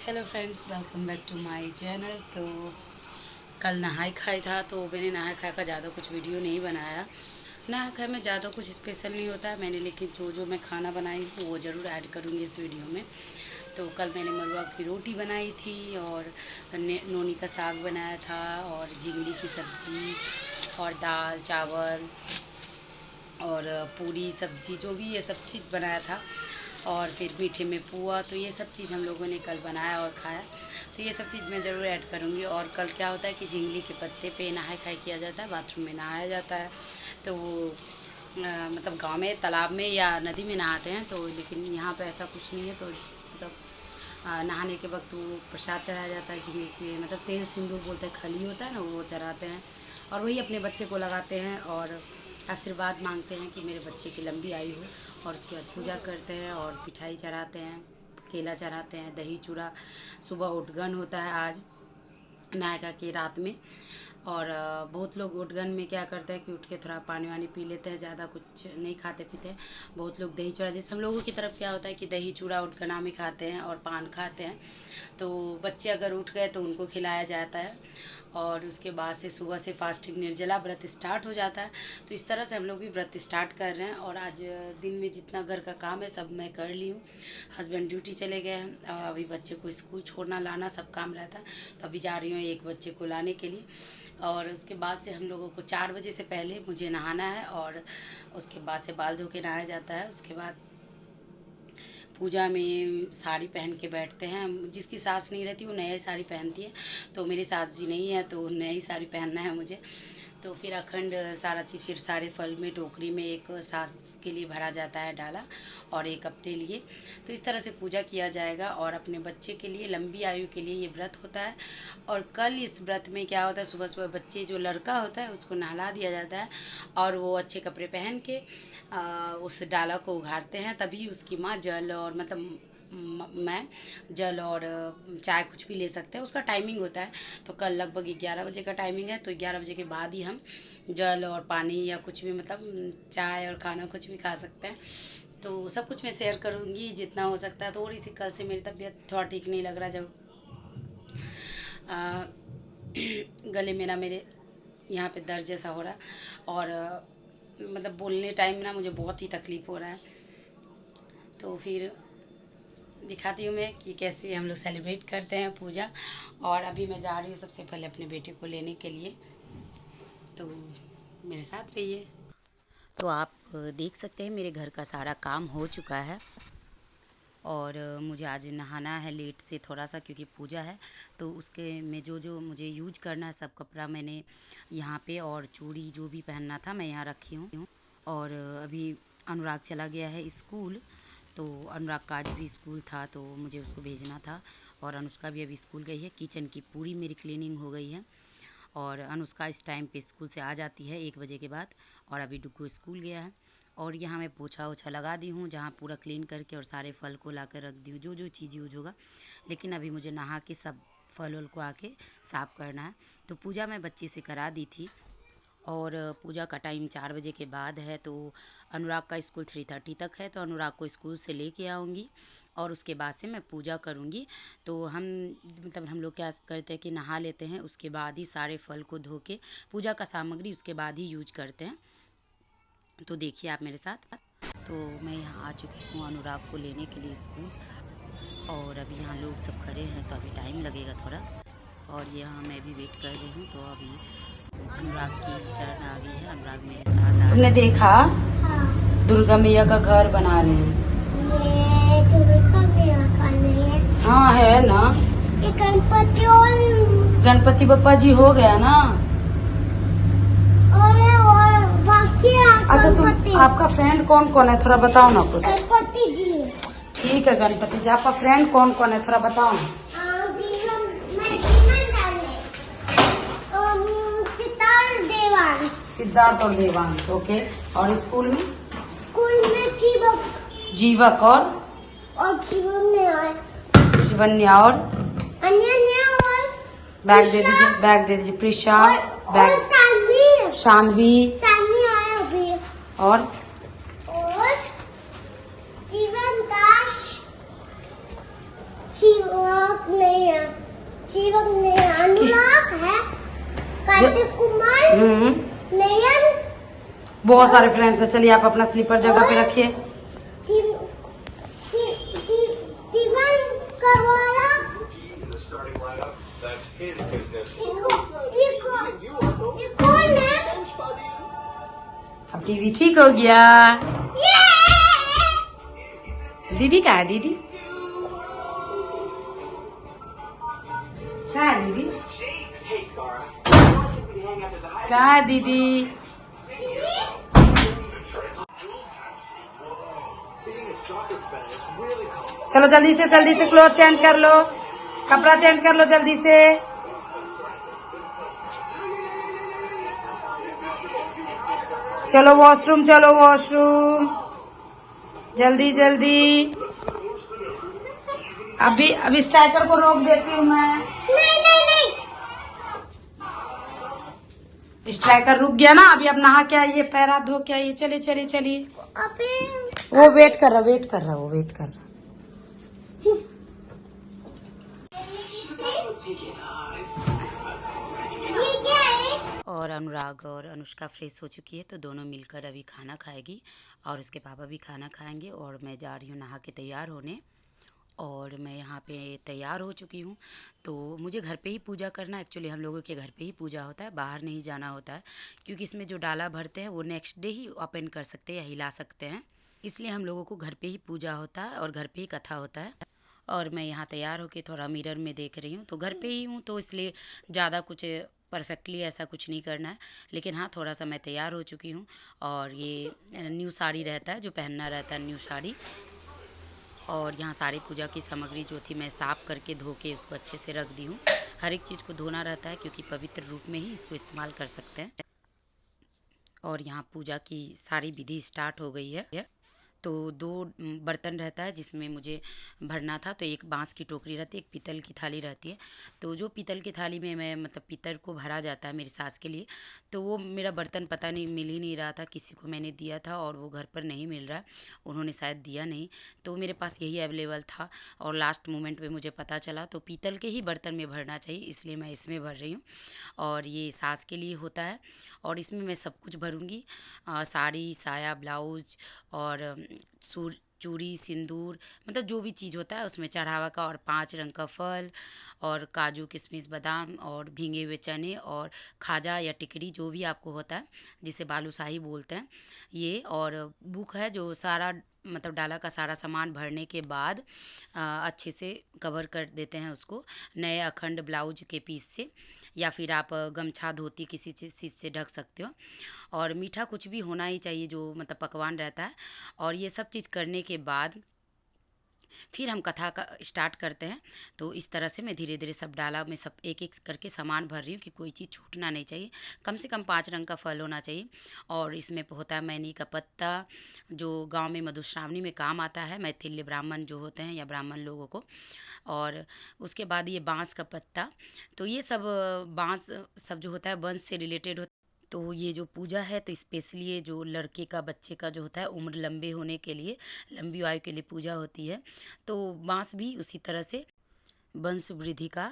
Hello friends, welcome back to my channel. तो कल नहाई खाई था, तो मैंने नहाई खाई का ज़्यादा कुछ वीडियो नहीं बनाया। नहाई खाई में ज़्यादा कुछ स्पेशल नहीं होता है मैंने, लेकिन जो मैं खाना बनाई हूँ वो ज़रूर ऐड करूँगी इस वीडियो में। तो कल मैंने मरुआ की रोटी बनाई थी और नोनी का साग बनाया था और झिंगली की सब्ज़ी और दाल चावल और पूरी सब्ज़ी, जो भी ये सब चीज़ बनाया था। और फिर मीठे में पुआ, तो ये सब चीज़ हम लोगों ने कल बनाया और खाया। तो ये सब चीज़ मैं ज़रूर ऐड करूँगी। और कल क्या होता है कि झिंगली के पत्ते पे नहाई खाई किया जाता है, बाथरूम में नहाया जाता है। तो मतलब गांव में तालाब में या नदी में नहाते हैं, तो लेकिन यहाँ पे ऐसा कुछ नहीं है। तो मतलब नहाने के वक्त वो प्रसाद चढ़ाया जाता है झिंगली के, मतलब तेल सिंदूर बोलते हैं, खली होता है ना, वो चढ़ाते हैं और वही अपने बच्चे को लगाते हैं और आशीर्वाद मांगते हैं कि मेरे बच्चे की लंबी आयु हो। और उसके बाद पूजा करते हैं और मिठाई चढ़ाते हैं, केला चढ़ाते हैं, दही चूड़ा। सुबह उठगन होता है आज नायका की रात में। और बहुत लोग उठगन में क्या करते हैं कि उठ के थोड़ा पानी वानी पी लेते हैं, ज़्यादा कुछ नहीं खाते पीते हैं। बहुत लोग दही चूड़ा, जैसे हम लोगों की तरफ क्या होता है कि दही चूड़ा उठगना में खाते हैं और पान खाते हैं। तो बच्चे अगर उठ गए तो उनको खिलाया जाता है और उसके बाद से सुबह से फास्टिंग निर्जला व्रत स्टार्ट हो जाता है। तो इस तरह से हम लोग भी व्रत स्टार्ट कर रहे हैं। और आज दिन में जितना घर का काम है सब मैं कर ली हूँ। हस्बैंड ड्यूटी चले गए हैं और अभी बच्चे को स्कूल छोड़ना लाना सब काम रहता है, तो अभी जा रही हूँ एक बच्चे को लाने के लिए। और उसके बाद से हम लोगों को 4 बजे से पहले मुझे नहाना है और उसके बाद से बाल धो के नहाया जाता है। उसके बाद पूजा में साड़ी पहन के बैठते हैं। जिसकी सास नहीं रहती वो नई साड़ी पहनती है, तो मेरी सास जी नहीं है तो नई साड़ी पहनना है मुझे। तो फिर अखंड सारा चीज़, फिर सारे फल में टोकरी में एक सास के लिए भरा जाता है डाला और एक अपने लिए। तो इस तरह से पूजा किया जाएगा और अपने बच्चे के लिए लंबी आयु के लिए ये व्रत होता है। और कल इस व्रत में क्या होता है, सुबह सुबह बच्चे जो लड़का होता है उसको नहला दिया जाता है और वो अच्छे कपड़े पहन के उस डाला को उघाड़ते हैं। तभी उसकी माँ जल और मतलब मैं जल और चाय कुछ भी ले सकते हैं, उसका टाइमिंग होता है। तो कल लगभग 11 बजे का टाइमिंग है, तो 11 बजे के बाद ही हम जल और पानी या कुछ भी मतलब चाय और खाना कुछ भी खा सकते हैं। तो सब कुछ मैं शेयर करूँगी जितना हो सकता है। थोड़ी सी कल से मेरी तबीयत थोड़ा ठीक नहीं लग रहा, जब गले में ना मेरे यहाँ पे दर्द जैसा हो रहा है और मतलब बोलने टाइम ना मुझे बहुत ही तकलीफ़ हो रहा है। तो फिर दिखाती हूँ मैं कि कैसे हम लोग सेलिब्रेट करते हैं पूजा। और अभी मैं जा रही हूँ सबसे पहले अपने बेटे को लेने के लिए, तो मेरे साथ रहिए। तो आप देख सकते हैं मेरे घर का सारा काम हो चुका है और मुझे आज नहाना है लेट से थोड़ा सा, क्योंकि पूजा है। तो उसके में जो जो मुझे यूज करना है सब कपड़ा मैंने यहाँ पे, और चूड़ी जो भी पहनना था मैं यहाँ रखी हूँ। और अभी अनुराग चला गया है स्कूल, तो अनुराग का आज भी स्कूल था तो मुझे उसको भेजना था। और अनुष्का भी अभी स्कूल गई है। किचन की पूरी मेरी क्लीनिंग हो गई है और अनुष्का इस टाइम पे स्कूल से आ जाती है 1 बजे के बाद। और अभी डुग्गू स्कूल गया है और यहाँ मैं पोछा ओछा लगा दी हूँ, जहाँ पूरा क्लीन करके और सारे फल को ला कर रख दी हूँ, जो जो चीज़ यूज होगा। लेकिन अभी मुझे नहा के सब फल वल को आके साफ़ करना है। तो पूजा मैं बच्चे से करा दी थी और पूजा का टाइम 4 बजे के बाद है। तो अनुराग का स्कूल 3:30 तक है, तो अनुराग को स्कूल से लेके आऊँगी और उसके बाद से मैं पूजा करूँगी। तो हम मतलब हम लोग क्या करते हैं कि नहा लेते हैं, उसके बाद ही सारे फल को धो के पूजा का सामग्री उसके बाद ही यूज करते हैं। तो देखिए आप मेरे साथ। तो मैं यहाँ आ चुकी हूँ अनुराग को लेने के लिए स्कूल, और अभी यहाँ लोग सब खड़े हैं तो अभी टाइम लगेगा थोड़ा। और यहाँ मैं भी वेट कर रही हूँ। तो अभी अनुराग की टर्न आ गई है, अनुराग मेरे साथ आ। तुमने देखा? हाँ। दुर्गा मैया का घर बना रहे हैं। ये दुर्गा मैया का नहीं है। हाँ है ना, ये गणपति और गणपति बप्पा जी हो गया ना। और बाकी अच्छा तुम, आपका फ्रेंड कौन कौन है थोड़ा बताओ ना कुछ। गणपति जी। ठीक है गणपति जी। आपका फ्रेंड कौन कौन है थोड़ा बताओ ना। सिद्धार्थ और देवांश। ओके। और स्कूल में? स्कूल में जीवक और जीवन्या और अनन्या और बैग दे दीजिए, बैग दे दीजिए। प्रिशा, बैग। शानवी आया अभी। और शिवक नहीं है, शिवक नहीं है, अनुराग है, कार्तिक कुमार, नयन, बहुत सारे फ्रेंड्स हैं। चलिए आप अपना स्लीपर जगह पे रखिए। तिमन कवाला, ये कौन है? अब टीवी ठीक हो गया। दीदी कहाँ है? दीदी कहाँ है? दीदी कहाँ है? दीदी चलो जल्दी से क्लोथ चेंज कर लो, कपड़ा चेंज कर लो जल्दी से। चलो वॉशरूम जल्दी जल्दी। अभी स्ट्राइकर को रोक देती हूँ मैं। नहीं। स्ट्राइकर रुक गया ना। अभी आप नहा के आइए, पैर हाथ धो के आइए। चलिए। अबे वो वेट कर रहा। ये क्या है? और अनुराग और अनुष्का फ्रेश हो चुकी है, तो दोनों मिलकर अभी खाना खाएगी और उसके पापा भी खाना खाएंगे। और मैं जा रही हूँ नहा के तैयार होने। और मैं यहाँ पे तैयार हो चुकी हूँ। तो मुझे घर पे ही पूजा करना, एक्चुअली हम लोगों के घर पे ही पूजा होता है, बाहर नहीं जाना होता है। क्योंकि इसमें जो डाला भरते हैं वो नेक्स्ट डे ही ओपन कर सकते हैं या हिला सकते हैं। इसलिए हम लोगों को घर पे ही पूजा होता है और घर पे ही कथा होता है। और मैं यहाँ तैयार होके थोड़ा मिरर में देख रही हूँ, तो घर पे ही हूँ तो इसलिए ज़्यादा कुछ परफेक्टली ऐसा कुछ नहीं करना है। लेकिन हाँ, थोड़ा सा मैं तैयार हो चुकी हूँ। और ये न्यू साड़ी रहता है, जो पहनना रहता है न्यू साड़ी। और यहाँ सारी पूजा की सामग्री जो थी मैं साफ़ करके धो के उसको अच्छे से रख दी हूँ। हर एक चीज़ को धोना रहता है क्योंकि पवित्र रूप में ही इसको इस्तेमाल कर सकते हैं। और यहाँ पूजा की सारी विधि स्टार्ट हो गई है। तो 2 बर्तन रहता है जिसमें मुझे भरना था। तो एक बांस की टोकरी रहती है, एक पीतल की थाली रहती है। तो जो पीतल की थाली में मैं पीतल को भरा जाता है मेरी सास के लिए, तो वो मेरा बर्तन पता नहीं मिल ही नहीं रहा था। किसी को मैंने दिया था और वो घर पर नहीं मिल रहा है, उन्होंने शायद दिया नहीं। तो मेरे पास यही अवेलेबल था और लास्ट मोमेंट पे मुझे पता चला। तो पीतल के ही बर्तन में भरना चाहिए, इसलिए मैं इसमें भर रही हूँ। और ये सास के लिए होता है और इसमें मैं सब कुछ भरूँगी, साड़ी, साया, ब्लाउज और चूड़ी, सिंदूर, जो भी चीज़ होता है उसमें चढ़ावा का। और 5 रंग का फल और काजू, किशमिश, बादाम और भीगे हुए चने और खाजा या टिकड़ी, जो भी आपको होता है, जिसे बालूशाही बोलते हैं ये। और बुक है जो सारा डाला का सारा सामान भरने के बाद अच्छे से कवर कर देते हैं उसको नए अखंड ब्लाउज के पीस से, या फिर आप गमछा, धोती किसी चीज़ से ढक सकते हो। और मीठा कुछ भी होना ही चाहिए जो पकवान रहता है। और ये सब चीज़ करने के बाद फिर हम कथा का स्टार्ट करते हैं। तो इस तरह से मैं धीरे धीरे सब डाला में सब एक एक करके सामान भर रही हूँ कि कोई चीज़ छूटना नहीं चाहिए। कम से कम 5 रंग का फल होना चाहिए। और इसमें होता है मैनी का पत्ता, जो गांव में मधुश्रावणी में काम आता है, मैथिल्य ब्राह्मण जो होते हैं या ब्राह्मण लोगों को। और उसके बाद ये बांस का पत्ता। तो ये सब बांस सब जो होता है वंश से रिलेटेड होता है। तो ये जो पूजा है तो स्पेशली ये जो लड़के का, बच्चे का जो होता है, उम्र लंबे होने के लिए, लंबी आयु के लिए पूजा होती है। तो बांस भी उसी तरह से वंश वृद्धि का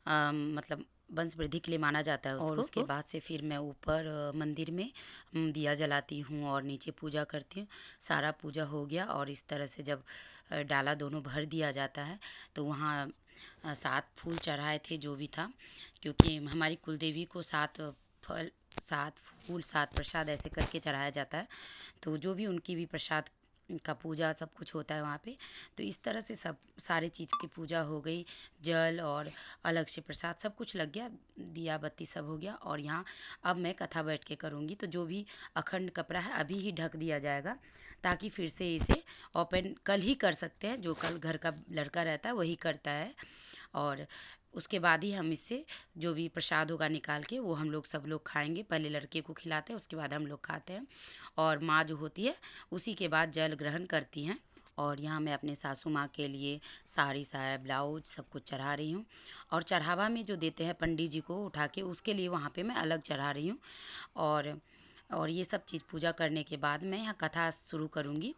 वंश वृद्धि के लिए माना जाता है उसको। और उसके बाद से फिर मैं ऊपर मंदिर में दिया जलाती हूँ और नीचे पूजा करती हूँ। सारा पूजा हो गया और इस तरह से जब डाला दोनों भर दिया जाता है तो वहाँ 7 फूल चढ़ाए थे जो भी था, क्योंकि हमारी कुलदेवी को 7 फल, 7 फूल, 7 प्रसाद ऐसे करके चढ़ाया जाता है। तो जो भी उनकी भी प्रसाद का पूजा सब कुछ होता है वहाँ पे। तो इस तरह से सब सारे चीज़ की पूजा हो गई, जल और अलग से प्रसाद सब कुछ लग गया, दिया बत्ती सब हो गया। और यहाँ अब मैं कथा बैठ के करूँगी। तो जो भी अखंड कपड़ा है अभी ही ढक दिया जाएगा, ताकि फिर से इसे ओपन कल ही कर सकते हैं। जो कल घर का लड़का रहता है वही करता है। और उसके बाद ही हम इससे जो भी प्रसाद होगा निकाल के वो हम लोग सब लोग खाएंगे। पहले लड़के को खिलाते हैं, उसके बाद हम लोग खाते हैं। और माँ जो होती है उसी के बाद जल ग्रहण करती हैं। और यहाँ मैं अपने सासू माँ के लिए साड़ी, साया, ब्लाउज सब कुछ चढ़ा रही हूँ। और चढ़ावा में जो देते हैं पंडित जी को उठा के, उसके लिए वहाँ पे मैं अलग चढ़ा रही हूँ। और और ये सब चीज़ पूजा करने के बाद मैं यहाँ कथा शुरू करूँगी।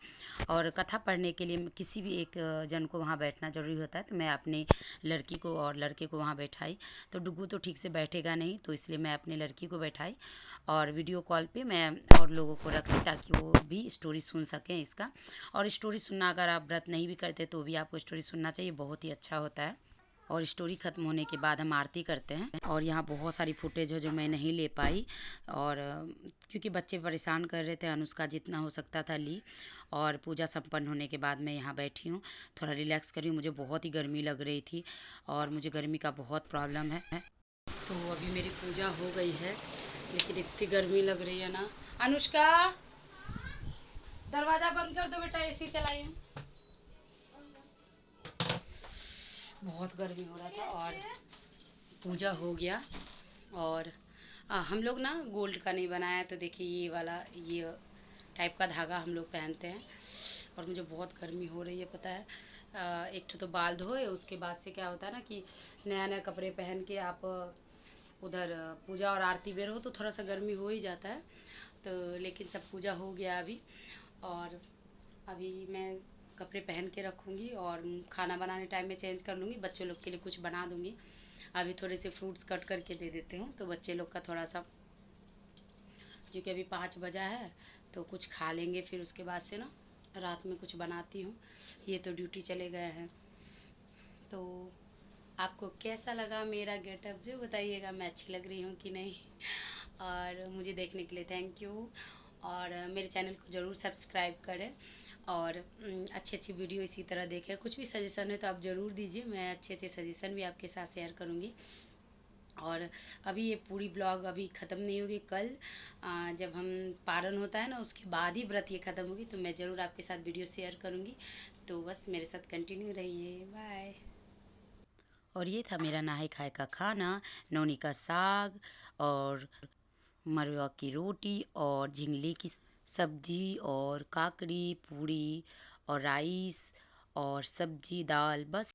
और कथा पढ़ने के लिए किसी भी एक जन को वहाँ बैठना ज़रूरी होता है, तो मैं अपनी लड़की को और लड़के को वहाँ बैठाई। तो डुगू तो ठीक से बैठेगा नहीं, तो इसलिए मैं अपनी लड़की को बैठाई और वीडियो कॉल पे मैं और लोगों को रखी ताकि वो भी स्टोरी सुन सकें इसका। और स्टोरी सुनना, अगर आप व्रत नहीं भी करते तो भी आपको स्टोरी सुनना चाहिए, बहुत ही अच्छा होता है। और स्टोरी ख़त्म होने के बाद हम आरती करते हैं। और यहाँ बहुत सारी फुटेज है जो मैं नहीं ले पाई, और क्योंकि बच्चे परेशान कर रहे थे, अनुष्का जितना हो सकता था ली। और पूजा संपन्न होने के बाद मैं यहाँ बैठी हूँ, थोड़ा रिलैक्स कर रही हूँ। मुझे बहुत ही गर्मी लग रही थी और मुझे गर्मी का बहुत प्रॉब्लम है। तो अभी मेरी पूजा हो गई है, लेकिन इतनी गर्मी लग रही है ना। अनुष्का, दरवाज़ा बंद कर दो बेटा, एसी चलाई हूँ। बहुत गर्मी हो रहा था और पूजा हो गया। और हम लोग ना गोल्ड का नहीं बनाया, तो देखिए ये वाला ये टाइप का धागा हम लोग पहनते हैं। और मुझे बहुत गर्मी हो रही है, पता है। एक तो बाल धोए, उसके बाद से क्या होता है ना कि नया नया कपड़े पहन के आप उधर पूजा और आरती में रहो तो थोड़ा सा गर्मी हो ही जाता है। तो लेकिन सब पूजा हो गया अभी, और अभी मैं कपड़े पहन के रखूँगी और खाना बनाने टाइम में चेंज कर लूँगी। बच्चों लोग के लिए कुछ बना दूँगी। अभी थोड़े से फ्रूट्स कट करके दे देती हूँ, तो बच्चे लोग का थोड़ा सा, क्योंकि अभी 5 बजा है तो कुछ खा लेंगे। फिर उसके बाद से ना रात में कुछ बनाती हूँ। ये तो ड्यूटी चले गए हैं। तो आपको कैसा लगा मेरा गेटअप, जो बताइएगा, मैं अच्छी लग रही हूँ कि नहीं। और मुझे देखने के लिए थैंक यू। और मेरे चैनल को ज़रूर सब्सक्राइब करें और अच्छी अच्छी वीडियो इसी तरह देखें। कुछ भी सजेशन है तो आप ज़रूर दीजिए, मैं अच्छे अच्छे सजेशन भी आपके साथ शेयर करूँगी। और अभी ये पूरी ब्लॉग अभी ख़त्म नहीं होगी। कल जब हम पारण होता है ना, उसके बाद ही व्रत ये ख़त्म होगी, तो मैं ज़रूर आपके साथ वीडियो शेयर करूँगी। तो बस मेरे साथ कंटिन्यू रहिए। बाय। और ये था मेरा नहाए खाए का खाना, नौनी का साग और मरवा की रोटी और झिंगली की सब्जी और काकड़ी पूड़ी और राइस और सब्जी दाल, बस।